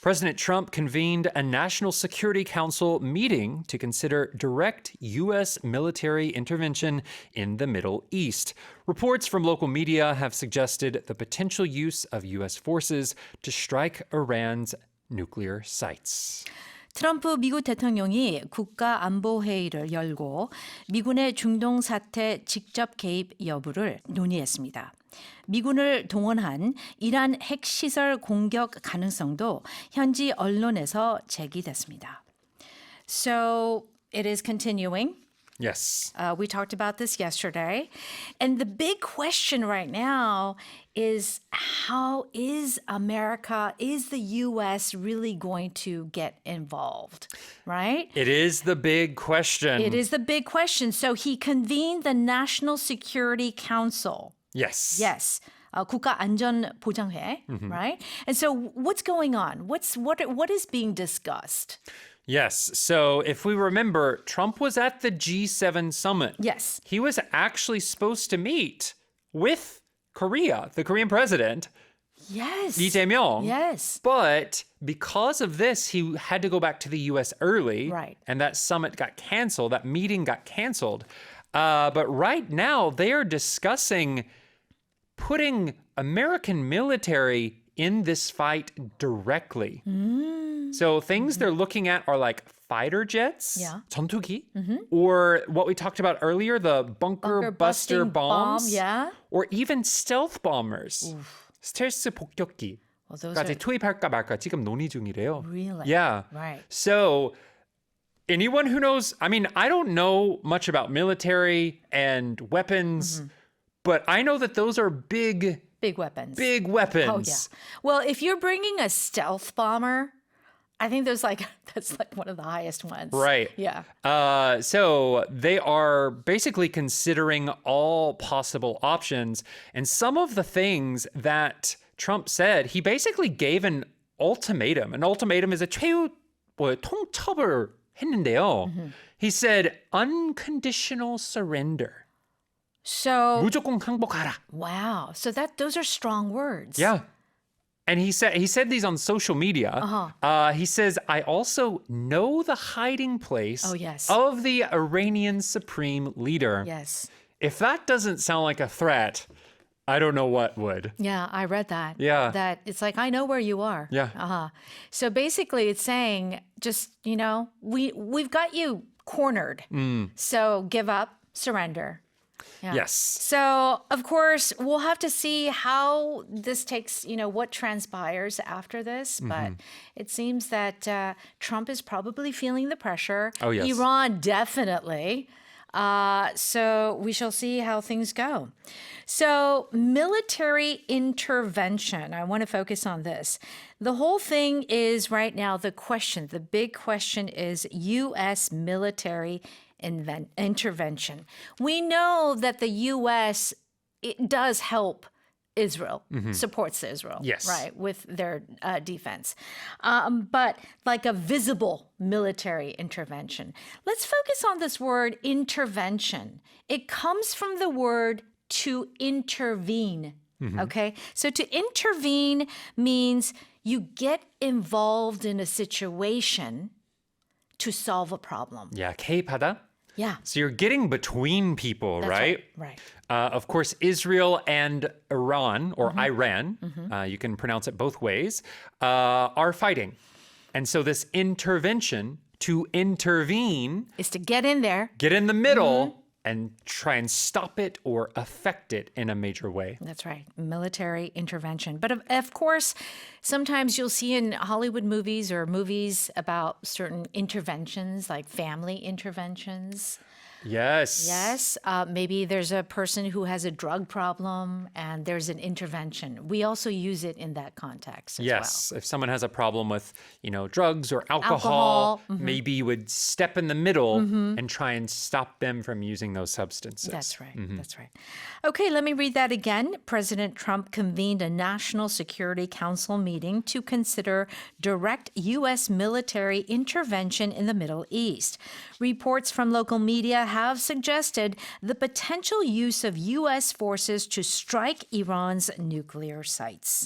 President Trump convened a National Security Council meeting to consider direct U.S. military intervention in the Middle East. Reports from local media have suggested the potential use of U.S. forces to strike Iran's nuclear sites. 트럼프 미국 대통령이 국가안보회의를 열고 미군의 중동 사태 직접 개입 여부를 논의했습니다. 미군을 동원한 이란 핵시설 공격 가능성도 현지 언론에서 제기됐습니다. So it is continuing. Yes. We talked about this yesterday. And the big question right now is how is the U.S. really going to get involved, right? It is the big question. It is the big question. So he convened the National Security Council. Yes. Yes. 국가안전보장회, right? And so what's going on? What is being discussed? Yes. So if we remember, Trump was at the G7 summit. Yes. He was actually supposed to meet with Korea, the Korean president, Yes. Lee Jae-myung. Yes. But because of this, he had to go back to the U.S. early. Right. And that summit got canceled. That meeting got canceled. But right now, they are discussing putting American military in this fight directly. So things they're looking at are like fighter jets, Yeah. 전투기, or what we talked about earlier, the bunker buster busting bombs, bomb, yeah. or even stealth bombers, 스텔스 폭격기까지 Well, those are 투입할까 말까 지금 논의 중이래요. really Yeah. right. So anyone who knows, I mean, I don't know much about military and weapons, but I know that those are big Big weapons. weapons. Oh yeah. Well, if you're bringing a stealth bomber, I think that's like one of the highest ones. Right. Yeah. So they are basically considering all possible options. And some of the things that Trump said, he basically gave an ultimatum. An ultimatum is a 통첩을 했는데요. He said unconditional surrender. So 무조건 항복하라. wow. So those are strong words. Yeah. And he said these on social media. He says, I also know the hiding place Oh, yes. of the Iranian supreme leader. Yes. If that doesn't sound like a threat, I don't know what would. Yeah, I read that. Yeah. That it's like I know where you are. Yeah. So basically it's saying just, we've got you cornered. So give up, surrender. Yeah. Yes. So, of course, we'll have to see how this takes, what transpires after this. But it seems that Trump is probably feeling the pressure. Oh, yes. Iran, definitely. So we shall see how things go. So military intervention, I want to focus on this. The whole thing is right now, the big question is U.S. military intervention. We know that the U.S. it does help Israel, supports Israel, Yes. right, with their defense. But like a visible military intervention. Let's focus on this word intervention. It comes from the word to intervene, okay? So to intervene means you get involved in a situation to solve a problem. Yeah, 개입하다. Yeah. So you're getting between people, That's right? Right. Of course, Israel and Iran, or Iran, you can pronounce it both ways, are fighting. And so this intervention, to intervene, Is to get in there. get in the middle and try and stop it or affect it in a major way. That's right. Military intervention. But of course, sometimes you'll see in Hollywood movies or movies about certain interventions, like family interventions. Yes. Yes. Maybe there's a person who has a drug problem and there's an intervention. We also use it in that context as Yes. If someone has a problem with, drugs or alcohol, maybe you would step in the middle and try and stop them from using those substances. That's right. That's right. Okay, let me read that again. President Trump convened a National Security Council meeting to consider direct U.S. military intervention in the Middle East. Reports from local media have suggested the potential use of U.S. forces to strike Iran's nuclear sites.